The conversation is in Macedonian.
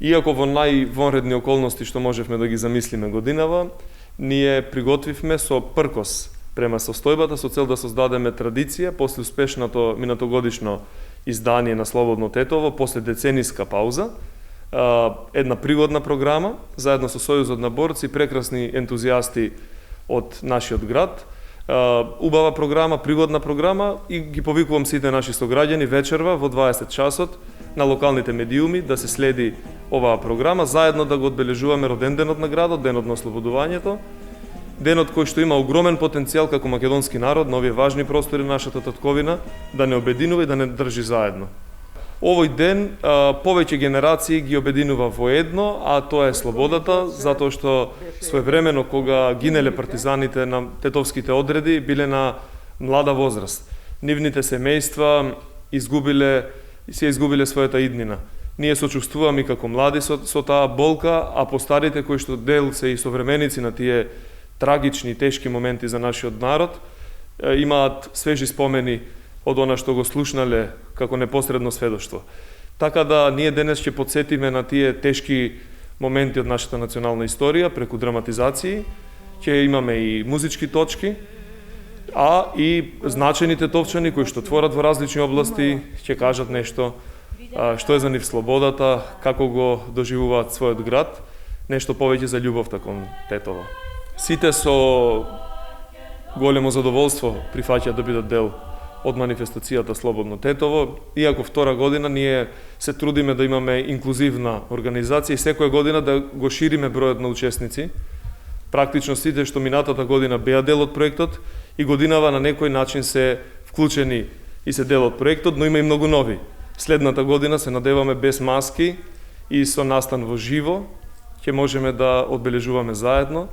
Иако во највонредни околности што можевме да ги замислиме годинава, ние приготвивме со пркос према состојбата со цел да создадеме традиција после успешното минатогодишно издание на Слободно Тетово, после децениска пауза, една пригодна програма, заедно со Сојузот на борци, прекрасни ентузијасти од нашиот град, убава програма, пригодна програма и ги повикувам сите наши сограѓани вечерва во 20 часот на локалните медиуми да се следи оваа програма, заедно да го одбележуваме роденденот на градот, денот на ослободувањето, денот кој што има огромен потенцијал како македонски народ на овие важни простори на нашата татковина да не обединува и да не држи заедно. Овој ден повеќе генерации ги обединува во едно, а тоа е слободата, затоа што своевремено кога гинеле партизаните на тетовските одреди биле на млада возраст. Нивните семејства се изгубиле својата иднина. Ние сочувствуваме како млади со таа болка, а постарите кои што дел се и современици на тие трагични и тешки моменти за нашиот народ, имаат свежи спомени од она што го слушнале како непосредно сведоштво. Така да ние денес ќе подсетиме на тие тешки моменти од нашата национална историја преку драматизации, ќе имаме и музички точки, а и значени тетовчани кои што творат во различни области ќе кажат нешто што е за нив слободата, како го доживуваат својот град, нешто повеќе за љубовта кон Тетово. Сите со големо задоволство прифаќаат да бидат дел од манифестацијата Слободно Тетово. Иако втора година ние се трудиме да имаме инклузивна организација и секоја година да го шириме бројот на учесници. Практично сите што минатата година беа дел од проектот и годинава на некој начин се вклучени и се дел од проектот, но има и многу нови. Следната година се надеваме без маски и со настан во живо ќе можеме да одбележуваме заедно.